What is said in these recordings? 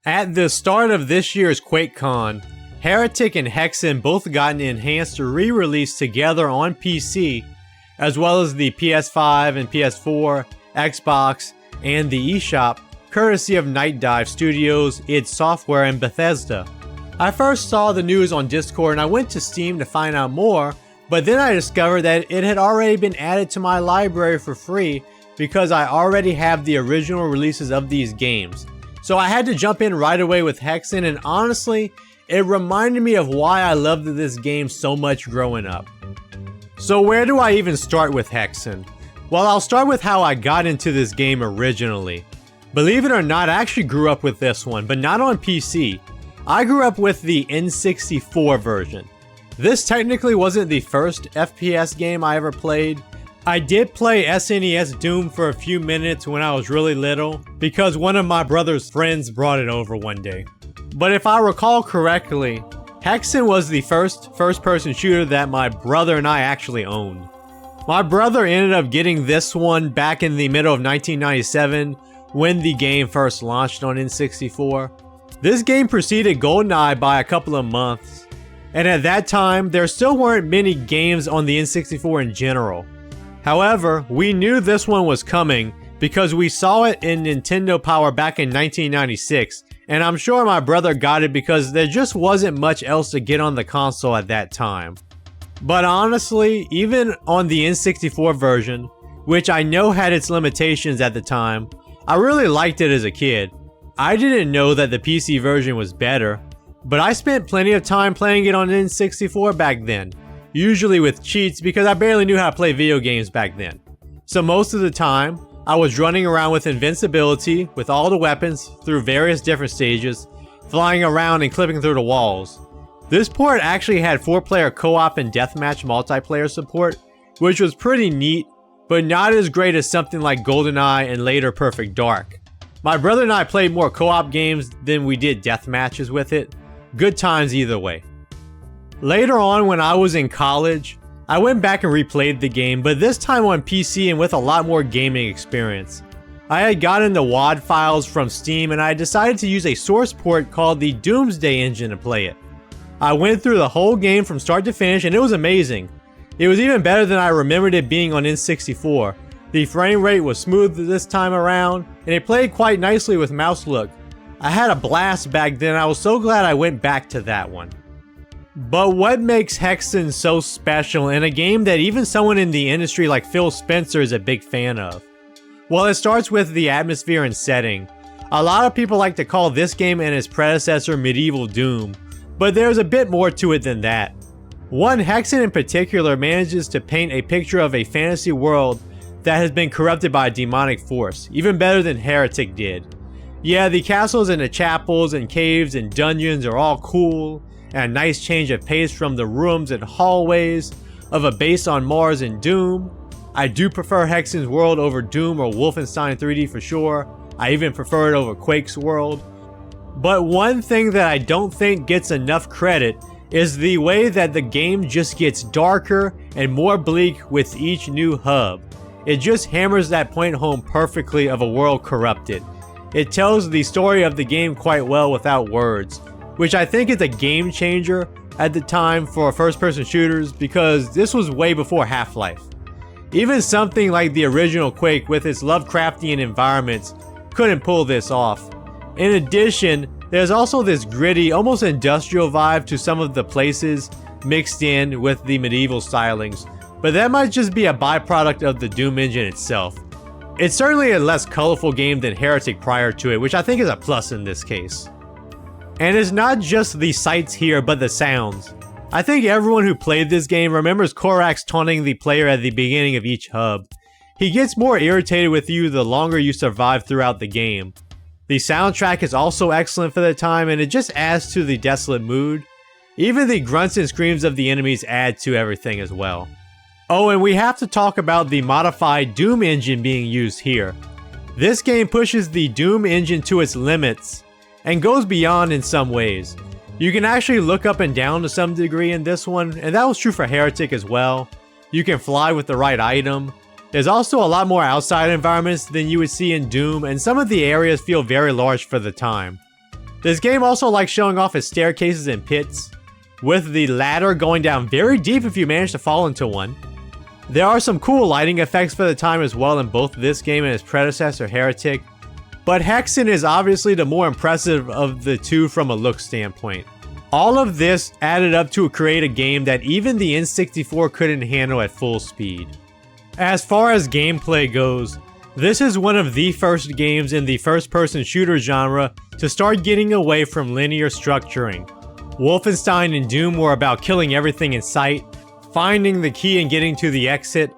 At the start of this year's Quakecon, Heretic and Hexen both got an enhanced re-release together on PC, as well as the PS5 and PS4, Xbox, and the eShop, courtesy of Nightdive Studios, id Software, and Bethesda. I first saw the news on Discord and I went to Steam to find out more, but then I discovered that it had already been added to my library for free because I already have the original releases of these games. So I had to jump in right away with Hexen, and honestly, it reminded me of why I loved this game so much growing up. So where do I even start with Hexen? Well, I'll start with how I got into this game originally. Believe it or not, I actually grew up with this one, but not on PC. I grew up with the N64 version. This technically wasn't the first FPS game I ever played. I did play SNES Doom for a few minutes when I was really little, because one of my brother's friends brought it over one day. But if I recall correctly, Hexen was the first-person shooter that my brother and I actually owned. My brother ended up getting this one back in the middle of 1997 when the game first launched on N64. This game preceded GoldenEye by a couple of months, and at that time, there still weren't many games on the N64 in general. However, we knew this one was coming because we saw it in Nintendo Power back in 1996, and I'm sure my brother got it because there just wasn't much else to get on the console at that time. But honestly, even on the N64 version, which I know had its limitations at the time, I really liked it as a kid. I didn't know that the PC version was better, but I spent plenty of time playing it on N64 back then. Usually with cheats because I barely knew how to play video games back then. So most of the time, I was running around with invincibility with all the weapons through various different stages, flying around and clipping through the walls. This port actually had 4-player co-op and deathmatch multiplayer support, which was pretty neat, but not as great as something like GoldenEye and later Perfect Dark. My brother and I played more co-op games than we did deathmatches with it. Good times either way. Later on, when I was in college, I went back and replayed the game, but this time on PC and with a lot more gaming experience. I had gotten the WAD files from Steam and I decided to use a source port called the Doomsday Engine to play it. I went through the whole game from start to finish and it was amazing. It was even better than I remembered it being on N64. The frame rate was smooth this time around and it played quite nicely with mouse look. I had a blast back then. I was so glad I went back to that one. But what makes Hexen so special in a game that even someone in the industry like Phil Spencer is a big fan of? Well, it starts with the atmosphere and setting. A lot of people like to call this game and its predecessor Medieval Doom, but there's a bit more to it than that. One, Hexen in particular manages to paint a picture of a fantasy world that has been corrupted by a demonic force, even better than Heretic did. Yeah, the castles and the chapels and caves and dungeons are all cool, and a nice change of pace from the rooms and hallways of a base on Mars in Doom. I do prefer Hexen's world over Doom or Wolfenstein 3D for sure. I even prefer it over Quake's world. But one thing that I don't think gets enough credit is the way that the game just gets darker and more bleak with each new hub. It just hammers that point home perfectly of a world corrupted. It tells the story of the game quite well without words, which I think is a game changer at the time for first-person shooters because this was way before Half-Life. Even something like the original Quake with its Lovecraftian environments couldn't pull this off. In addition, there's also this gritty, almost industrial vibe to some of the places mixed in with the medieval stylings, but that might just be a byproduct of the Doom engine itself. It's certainly a less colorful game than Heretic prior to it, which I think is a plus in this case. And it's not just the sights here, but the sounds. I think everyone who played this game remembers Korax taunting the player at the beginning of each hub. He gets more irritated with you the longer you survive throughout the game. The soundtrack is also excellent for the time and it just adds to the desolate mood. Even the grunts and screams of the enemies add to everything as well. Oh, and we have to talk about the modified Doom engine being used here. This game pushes the Doom engine to its limits and goes beyond in some ways. You can actually look up and down to some degree in this one, and that was true for Heretic as well. You can fly with the right item. There's also a lot more outside environments than you would see in Doom, and some of the areas feel very large for the time. This game also likes showing off its staircases and pits, with the ladder going down very deep if you manage to fall into one. There are some cool lighting effects for the time as well in both this game and its predecessor Heretic, but Hexen is obviously the more impressive of the two from a look standpoint. All of this added up to create a game that even the N64 couldn't handle at full speed. As far as gameplay goes, this is one of the first games in the first-person shooter genre to start getting away from linear structuring. Wolfenstein and Doom were about killing everything in sight, finding the key and getting to the exit,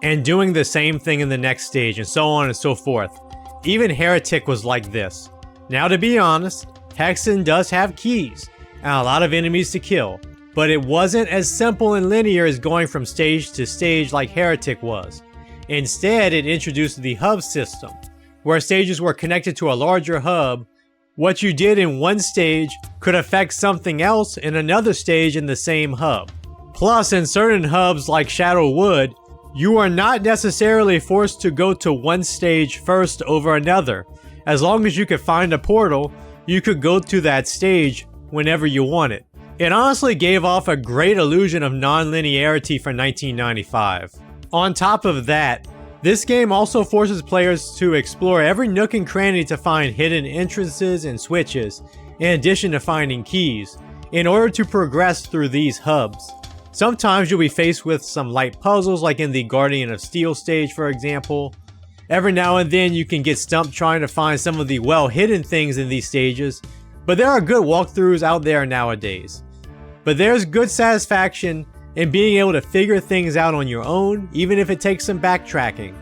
and doing the same thing in the next stage, and so on and so forth. Even Heretic was like this. Now, to be honest, Hexen does have keys, and a lot of enemies to kill, but it wasn't as simple and linear as going from stage to stage like Heretic was. Instead, it introduced the hub system, where stages were connected to a larger hub. What you did in one stage could affect something else in another stage in the same hub. Plus, in certain hubs like Shadow Wood, you are not necessarily forced to go to one stage first over another. As long as you could find a portal, you could go to that stage whenever you wanted. It honestly gave off a great illusion of non-linearity for 1995. On top of that, this game also forces players to explore every nook and cranny to find hidden entrances and switches, in addition to finding keys, in order to progress through these hubs. Sometimes you'll be faced with some light puzzles like in the Guardian of Steel stage, for example. Every now and then you can get stumped trying to find some of the well-hidden things in these stages, but there are good walkthroughs out there nowadays. But there's good satisfaction in being able to figure things out on your own, even if it takes some backtracking.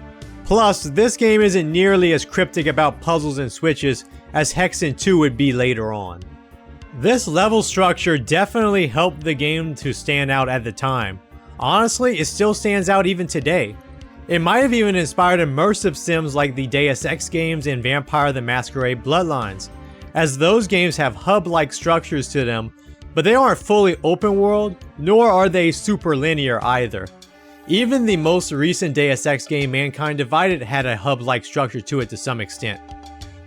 Plus, this game isn't nearly as cryptic about puzzles and switches as Hexen 2 would be later on. This level structure definitely helped the game to stand out at the time. Honestly, it still stands out even today. It might have even inspired immersive sims like the Deus Ex games and Vampire the Masquerade Bloodlines, as those games have hub-like structures to them, but they aren't fully open world, nor are they super linear either. Even the most recent Deus Ex game, Mankind Divided, had a hub-like structure to it to some extent.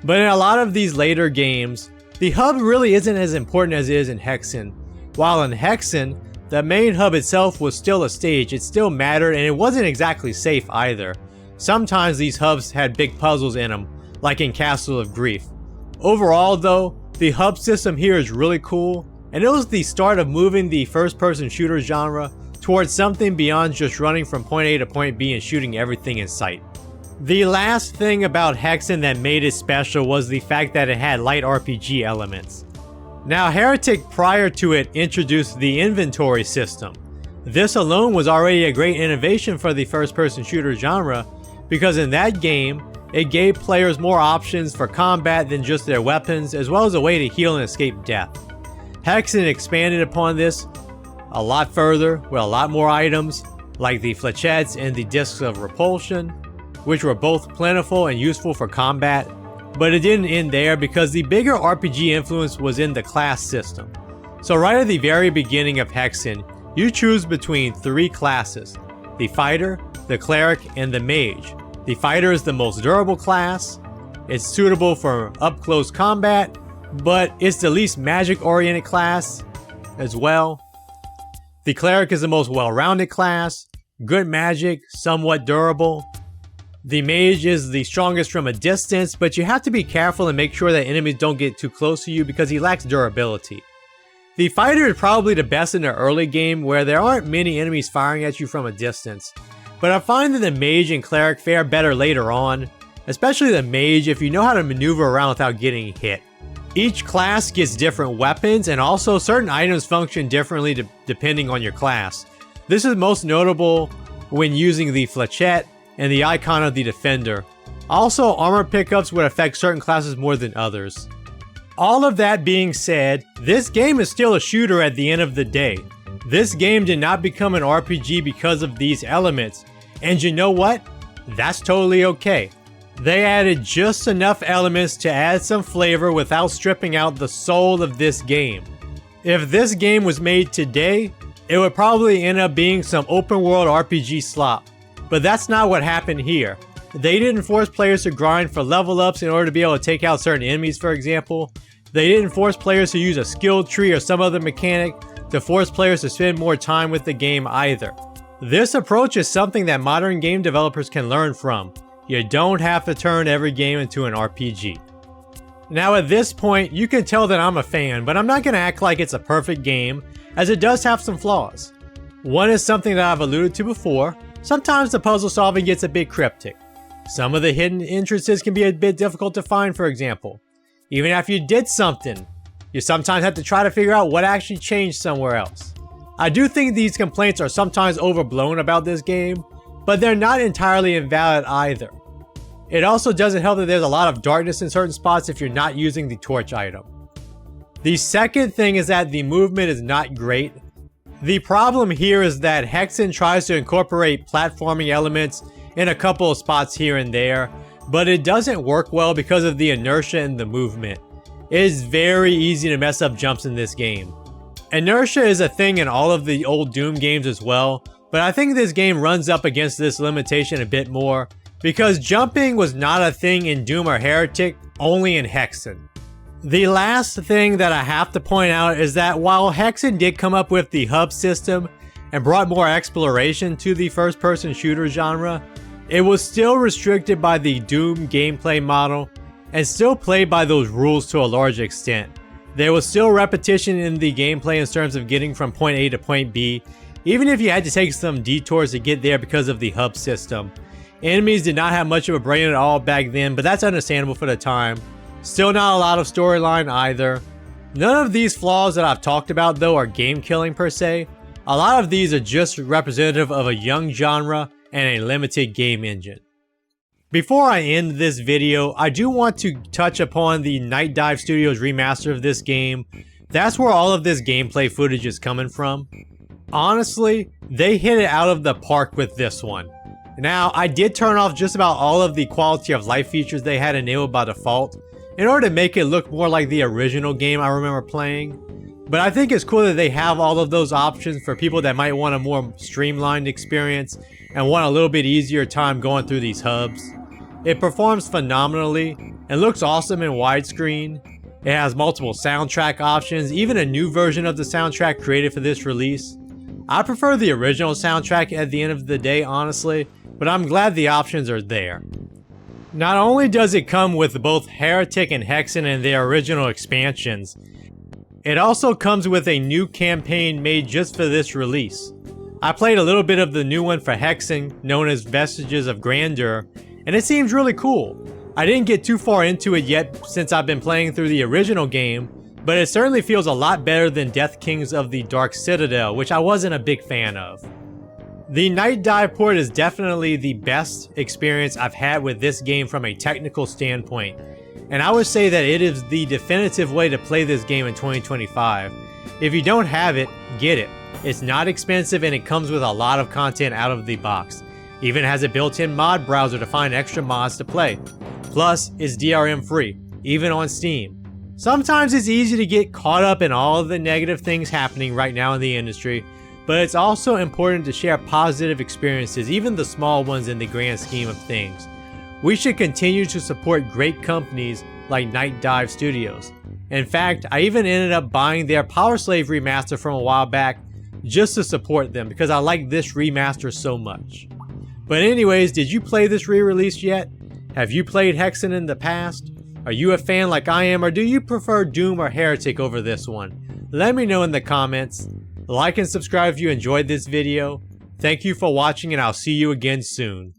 But in a lot of these later games, the hub really isn't as important as it is in Hexen. While in Hexen, the main hub itself was still a stage, it still mattered, and it wasn't exactly safe either. Sometimes these hubs had big puzzles in them, like in Castle of Grief. Overall though, the hub system here is really cool, and it was the start of moving the first-person shooter genre towards something beyond just running from point A to point B and shooting everything in sight. The last thing about Hexen that made it special was the fact that it had light RPG elements. Now, Heretic prior to it introduced the inventory system. This alone was already a great innovation for the first-person shooter genre, because in that game, it gave players more options for combat than just their weapons, as well as a way to heal and escape death. Hexen expanded upon this a lot further with a lot more items, like the flechettes and the discs of repulsion, which were both plentiful and useful for combat. But it didn't end there, because the bigger RPG influence was in the class system. So right at the very beginning of Hexen, you choose between 3 classes: the fighter, the cleric, and the mage. The fighter is the most durable class, it's suitable for up-close combat, but it's the least magic-oriented class as well. The cleric is the most well-rounded class, good magic, somewhat durable. The mage is the strongest from a distance, but you have to be careful and make sure that enemies don't get too close to you because he lacks durability. The fighter is probably the best in the early game, where there aren't many enemies firing at you from a distance. But I find that the mage and cleric fare better later on, especially the mage if you know how to maneuver around without getting hit. Each class gets different weapons, and also certain items function differently depending on your class. This is most notable when using the flechette and the icon of the defender. Also, armor pickups would affect certain classes more than others. All of that being said, this game is still a shooter at the end of the day. This game did not become an RPG because of these elements, and you know what? That's totally okay. They added just enough elements to add some flavor without stripping out the soul of this game. If this game was made today, it would probably end up being some open world RPG slop. But that's not what happened here. They didn't force players to grind for level ups in order to be able to take out certain enemies, for example. They didn't force players to use a skill tree or some other mechanic to force players to spend more time with the game either. This approach is something that modern game developers can learn from. You don't have to turn every game into an RPG. Now at this point, you can tell that I'm a fan, but I'm not going to act like it's a perfect game, as it does have some flaws. One is something that I've alluded to before. Sometimes the puzzle solving gets a bit cryptic. Some of the hidden entrances can be a bit difficult to find, for example. Even after you did something, you sometimes have to try to figure out what actually changed somewhere else. I do think these complaints are sometimes overblown about this game, but they're not entirely invalid either. It also doesn't help that there's a lot of darkness in certain spots if you're not using the torch item. The second thing is that the movement is not great. The problem here is that Hexen tries to incorporate platforming elements in a couple of spots here and there, but it doesn't work well because of the inertia in the movement. It is very easy to mess up jumps in this game. Inertia is a thing in all of the old Doom games as well, but I think this game runs up against this limitation a bit more, because jumping was not a thing in Doom or Heretic, only in Hexen. The last thing that I have to point out is that while Hexen did come up with the hub system and brought more exploration to the first-person shooter genre, it was still restricted by the Doom gameplay model and still played by those rules to a large extent. There was still repetition in the gameplay in terms of getting from point A to point B, even if you had to take some detours to get there because of the hub system. Enemies did not have much of a brain at all back then, but that's understandable for the time. Still not a lot of storyline either. None of these flaws that I've talked about though are game killing per se. A lot of these are just representative of a young genre and a limited game engine. Before I end this video, I do want to touch upon the Nightdive Studios remaster of this game. That's where all of this gameplay footage is coming from. Honestly, they hit it out of the park with this one. Now, I did turn off just about all of the quality of life features they had enabled by default in order to make it look more like the original game I remember playing. But I think it's cool that they have all of those options for people that might want a more streamlined experience and want a little bit easier time going through these hubs. It performs phenomenally and looks awesome in widescreen. It has multiple soundtrack options, even a new version of the soundtrack created for this release. I prefer the original soundtrack at the end of the day, honestly, but I'm glad the options are there. Not only does it come with both Heretic and Hexen and their original expansions, it also comes with a new campaign made just for this release. I played a little bit of the new one for Hexen, known as Vestiges of Grandeur, and it seems really cool. I didn't get too far into it yet since I've been playing through the original game, but it certainly feels a lot better than Death Kings of the Dark Citadel, which I wasn't a big fan of. The Nightdive port is definitely the best experience I've had with this game from a technical standpoint, and I would say that it is the definitive way to play this game in 2025. If you don't have it, get it. It's not expensive and it comes with a lot of content out of the box. Even has a built-in mod browser to find extra mods to play. Plus, it's DRM free, even on Steam. Sometimes it's easy to get caught up in all of the negative things happening right now in the industry, but it's also important to share positive experiences, even the small ones in the grand scheme of things. We should continue to support great companies like Nightdive Studios. In fact, I even ended up buying their Power Slave remaster from a while back just to support them because I like this remaster so much. But anyways, did you play this re-release yet? Have you played Hexen in the past? Are you a fan like I am, or do you prefer Doom or Heretic over this one? Let me know in the comments. Like and subscribe if you enjoyed this video. Thank you for watching and I'll see you again soon.